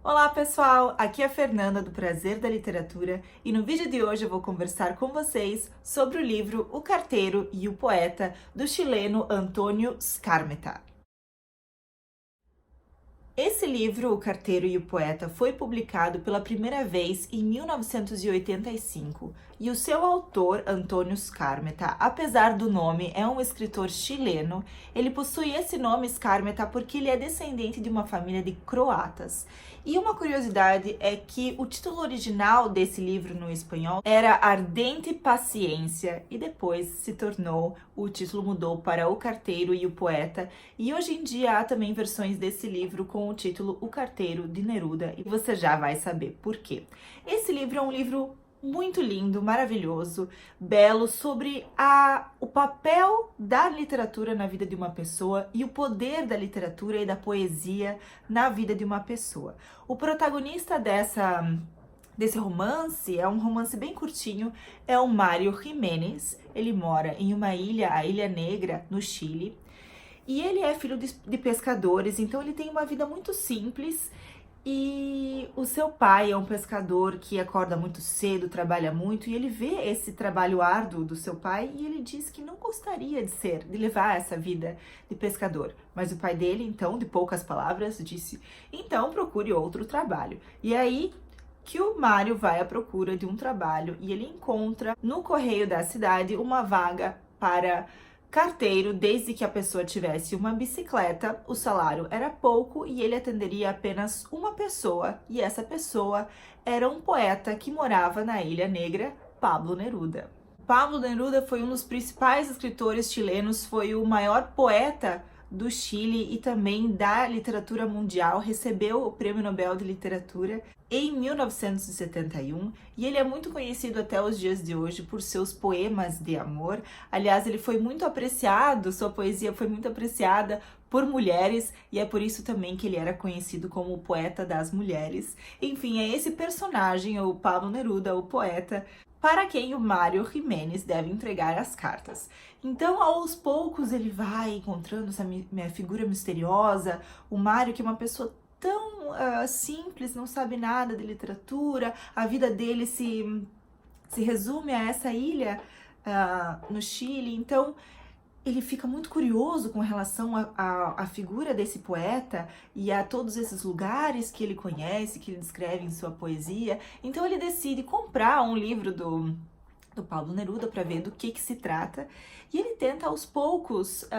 Olá pessoal, aqui é a Fernanda do Prazer da Literatura e no vídeo de hoje eu vou conversar com vocês sobre o livro O Carteiro e o Poeta, do chileno Antônio Skármeta. Esse livro, O Carteiro e o Poeta, foi publicado pela primeira vez em 1985 e o seu autor, Antônio Skármeta, apesar do nome, é um escritor chileno. Ele possui esse nome Skármeta porque ele é descendente de uma família de croatas. E uma curiosidade é que o título original desse livro no espanhol era Ardente Paciência e depois o título mudou para O Carteiro e o Poeta, e hoje em dia há também versões desse livro com o título O Carteiro de Neruda, e você já vai saber por quê. Esse livro é um livro muito lindo, maravilhoso, belo, sobre o papel da literatura na vida de uma pessoa e o poder da literatura e da poesia na vida de uma pessoa. O protagonista desse romance é um romance bem curtinho, é o Mário Jiménez. Ele mora em uma ilha, a Ilha Negra, no Chile, e ele é filho de pescadores, então ele tem uma vida muito simples. E o seu pai é um pescador que acorda muito cedo, trabalha muito, e ele vê esse trabalho árduo do seu pai e ele diz que não gostaria de levar essa vida de pescador. Mas o pai dele, então, de poucas palavras, disse: então procure outro trabalho. E aí que o Mário vai à procura de um trabalho e ele encontra no correio da cidade uma vaga para carteiro, desde que a pessoa tivesse uma bicicleta. O salário era pouco e ele atenderia apenas uma pessoa, e essa pessoa era um poeta que morava na Ilha Negra, Pablo Neruda. Pablo Neruda foi um dos principais escritores chilenos, foi o maior poeta do Chile e também da literatura mundial, recebeu o Prêmio Nobel de Literatura em 1971 e ele é muito conhecido até os dias de hoje por seus poemas de amor. Aliás, ele foi muito apreciado, sua poesia foi muito apreciada por mulheres e é por isso também que ele era conhecido como o poeta das mulheres. Enfim, é esse personagem, o Pablo Neruda, o poeta, para quem o Mário Jiménez deve entregar as cartas. Então, aos poucos, ele vai encontrando essa figura misteriosa, o Mário, que é uma pessoa tão simples, não sabe nada de literatura, a vida dele se resume a essa ilha no Chile. Então, ele fica muito curioso com relação à figura desse poeta e a todos esses lugares que ele conhece, que ele descreve em sua poesia. Então ele decide comprar um livro do Pablo Neruda para ver do que se trata, e ele tenta aos poucos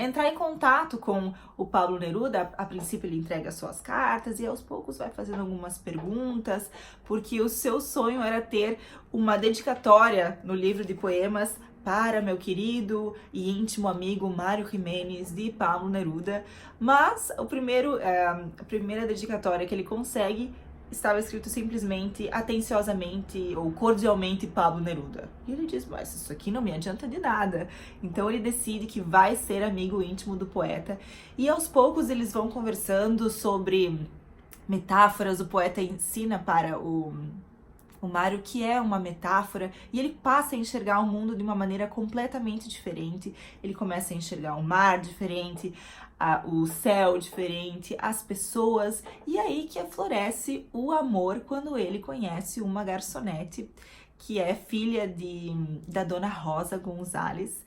entrar em contato com o Pablo Neruda. A princípio ele entrega suas cartas e aos poucos vai fazendo algumas perguntas, porque o seu sonho era ter uma dedicatória no livro de poemas para meu querido e íntimo amigo Mário Jiménez, de Pablo Neruda. Mas a primeira dedicatória que ele consegue estava escrito simplesmente, atenciosamente ou cordialmente, Pablo Neruda. E ele diz: mas isso aqui não me adianta de nada. Então ele decide que vai ser amigo íntimo do poeta, e aos poucos eles vão conversando sobre metáforas. O poeta ensina para o Mário que é uma metáfora, e ele passa a enxergar o mundo de uma maneira completamente diferente. Ele começa a enxergar o mar diferente, o céu diferente, as pessoas, e aí que floresce o amor quando ele conhece uma garçonete que é filha da dona Rosa Gonzalez,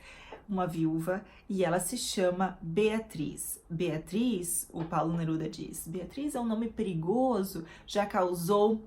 uma viúva, e ela se chama Beatriz. Beatriz, o Paulo Neruda diz, Beatriz é um nome perigoso, já causou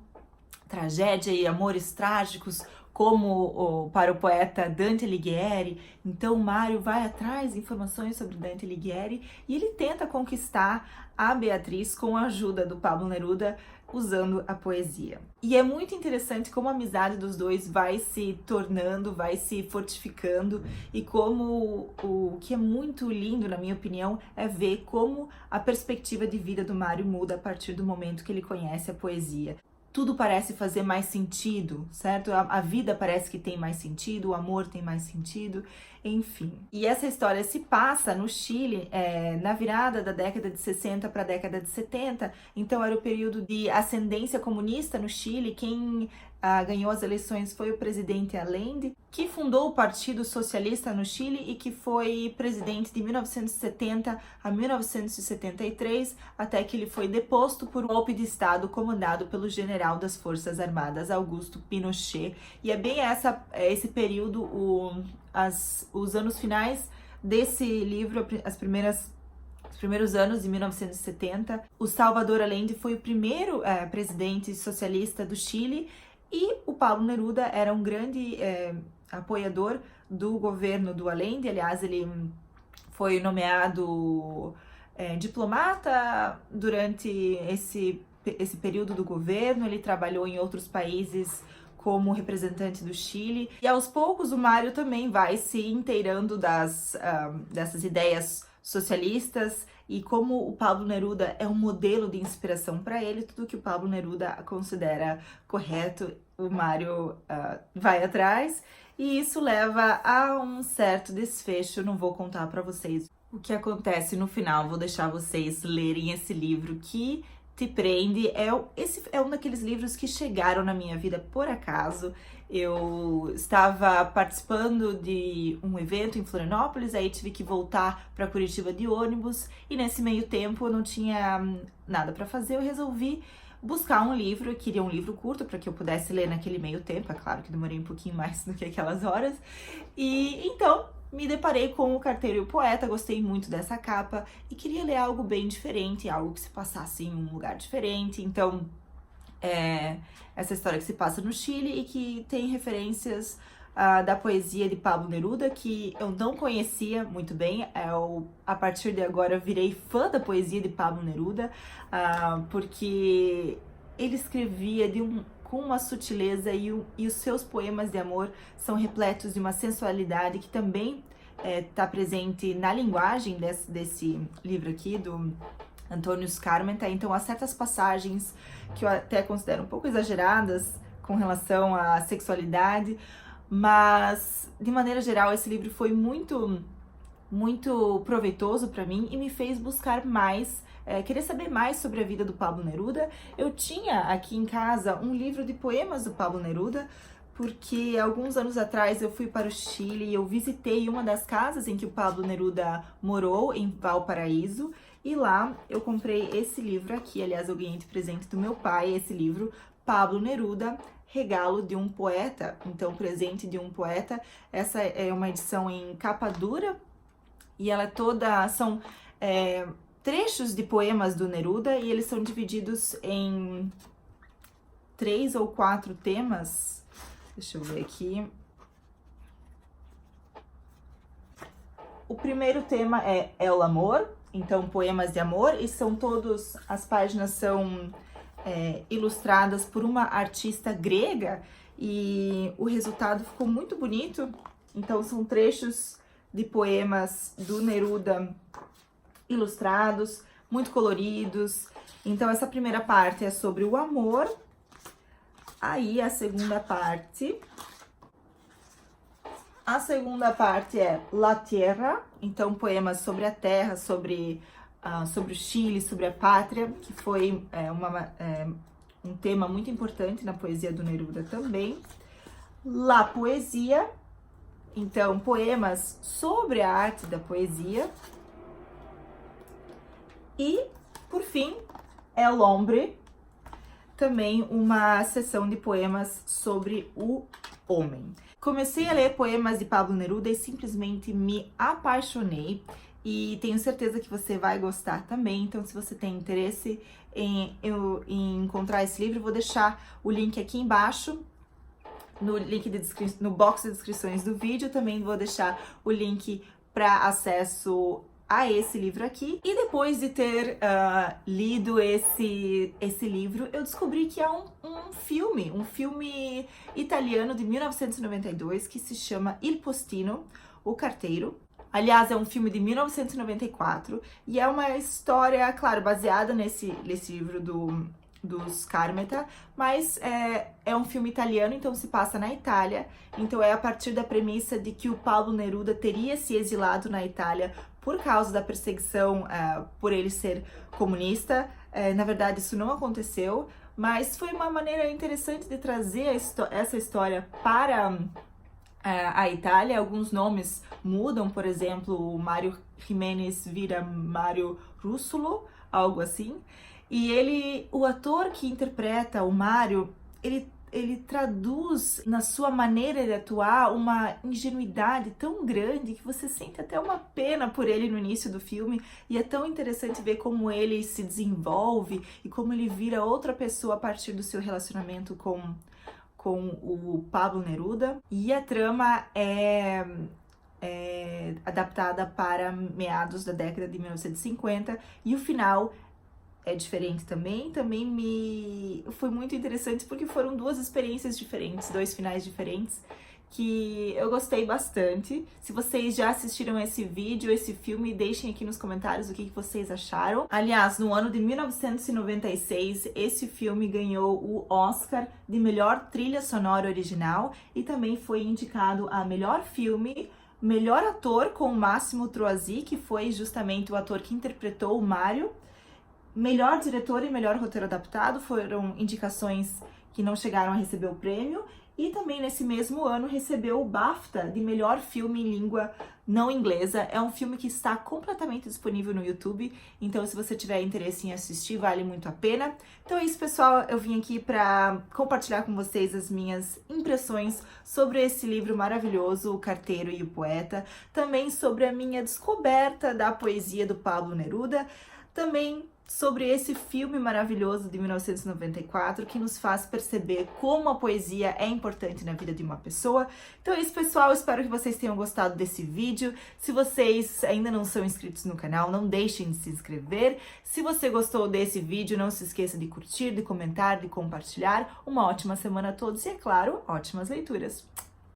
tragédia e amores trágicos, como para o poeta Dante Alighieri. Então o Mário vai atrás de informações sobre Dante Alighieri e ele tenta conquistar a Beatriz com a ajuda do Pablo Neruda, usando a poesia. E é muito interessante como a amizade dos dois vai se tornando, vai se fortificando, e como o que é muito lindo, na minha opinião, é ver como a perspectiva de vida do Mário muda a partir do momento que ele conhece a poesia. Tudo parece fazer mais sentido, certo? A vida parece que tem mais sentido, o amor tem mais sentido, enfim. E essa história se passa no Chile, na virada da década de 60 para a década de 70, então era o período de ascendência comunista no Chile. Quem ganhou as eleições foi o presidente Allende, que fundou o Partido Socialista no Chile e que foi presidente de 1970 a 1973, até que ele foi deposto por um golpe de Estado comandado pelo general das Forças Armadas, Augusto Pinochet. E é bem esse período, os anos finais desse livro, os primeiros anos de 1970. O Salvador Allende foi o primeiro presidente socialista do Chile e o Pablo Neruda era um grande apoiador do governo do Allende. Aliás, ele foi nomeado diplomata durante esse período do governo. Ele trabalhou em outros países como representante do Chile. E aos poucos o Mário também vai se inteirando dessas ideias socialistas e como o Pablo Neruda é um modelo de inspiração para ele, tudo que o Pablo Neruda considera correto, o Mário vai atrás, e isso leva a um certo desfecho. Não vou contar para vocês o que acontece no final, vou deixar vocês lerem esse livro que te prende. Esse é um daqueles livros que chegaram na minha vida por acaso. Eu estava participando de um evento em Florianópolis, aí tive que voltar para Curitiba de ônibus e nesse meio tempo eu não tinha nada para fazer. Eu resolvi buscar um livro, eu queria um livro curto para que eu pudesse ler naquele meio tempo. É claro que demorei um pouquinho mais do que aquelas horas. E então me deparei com O Carteiro e o Poeta, gostei muito dessa capa e queria ler algo bem diferente, algo que se passasse em um lugar diferente. Então, essa história que se passa no Chile e que tem referências da poesia de Pablo Neruda, que eu não conhecia muito bem. A partir de agora eu virei fã da poesia de Pablo Neruda, porque ele escrevia com uma sutileza e os seus poemas de amor são repletos de uma sensualidade que também está presente na linguagem desse livro aqui, do Antônio Skármeta. Então há certas passagens que eu até considero um pouco exageradas com relação à sexualidade, mas de maneira geral esse livro foi muito, muito proveitoso para mim e me fez buscar mais, querer saber mais sobre a vida do Pablo Neruda. Eu tinha aqui em casa um livro de poemas do Pablo Neruda, porque alguns anos atrás eu fui para o Chile e eu visitei uma das casas em que o Pablo Neruda morou, em Valparaíso, e lá eu comprei esse livro aqui. Aliás, eu ganhei de presente do meu pai esse livro, Pablo Neruda, Regalo de um Poeta. Então, Presente de um Poeta. Essa é uma edição em capa dura e ela são trechos de poemas do Neruda e eles são divididos em 3 ou 4 temas. Deixa eu ver aqui. O primeiro tema é El Amor, então poemas de amor, e as páginas são ilustradas por uma artista grega e o resultado ficou muito bonito. Então são trechos de poemas do Neruda ilustrados, muito coloridos. Então essa primeira parte é sobre o amor. Aí a segunda parte é La Tierra, então poemas sobre a terra, sobre o Chile, sobre a pátria, que foi um tema muito importante na poesia do Neruda também. La Poesia, então poemas sobre a arte da poesia. E, por fim, El Hombre, também uma seção de poemas sobre o homem. Comecei a ler poemas de Pablo Neruda e simplesmente me apaixonei e tenho certeza que você vai gostar também. Então, se você tem interesse em encontrar esse livro, vou deixar o link aqui embaixo, no box de descrições do vídeo. Também vou deixar o link para acesso a esse livro aqui. E depois de ter lido esse livro, eu descobri que há um filme italiano de 1992 que se chama Il Postino, O Carteiro. Aliás, é um filme de 1994 e é uma história, claro, baseada nesse livro do Skármeta, mas é um filme italiano, então se passa na Itália. Então é a partir da premissa de que o Pablo Neruda teria se exilado na Itália por causa da perseguição por ele ser comunista. Na verdade, isso não aconteceu. mas foi uma maneira interessante de trazer essa história para a Itália. Alguns nomes mudam, por exemplo, o Mário Jiménez vira Mário Russolo, algo assim. E o ator que interpreta o Mário, ele traduz na sua maneira de atuar uma ingenuidade tão grande que você sente até uma pena por ele no início do filme, e é tão interessante ver como ele se desenvolve e como ele vira outra pessoa a partir do seu relacionamento com o Pablo Neruda. E a trama é adaptada para meados da década de 1950 e o final é diferente também foi muito interessante porque foram duas experiências diferentes, dois finais diferentes que eu gostei bastante. Se vocês já assistiram esse vídeo, esse filme, deixem aqui nos comentários o que vocês acharam. Aliás, no ano de 1996, esse filme ganhou o Oscar de melhor trilha sonora original e também foi indicado a melhor filme, melhor ator com o Massimo Troisi, que foi justamente o ator que interpretou o Mário. Melhor diretor e melhor roteiro adaptado foram indicações que não chegaram a receber o prêmio. E também nesse mesmo ano recebeu o BAFTA de melhor filme em língua não inglesa. É um filme que está completamente disponível no YouTube, então se você tiver interesse em assistir, vale muito a pena. Então é isso, pessoal, eu vim aqui para compartilhar com vocês as minhas impressões sobre esse livro maravilhoso, O Carteiro e o Poeta, também sobre a minha descoberta da poesia do Pablo Neruda, também sobre esse filme maravilhoso de 1994 que nos faz perceber como a poesia é importante na vida de uma pessoa. Então é isso, pessoal, espero que vocês tenham gostado desse vídeo. Se vocês ainda não são inscritos no canal, não deixem de se inscrever. Se você gostou desse vídeo, não se esqueça de curtir, de comentar, de compartilhar. Uma ótima semana a todos e, é claro, ótimas leituras!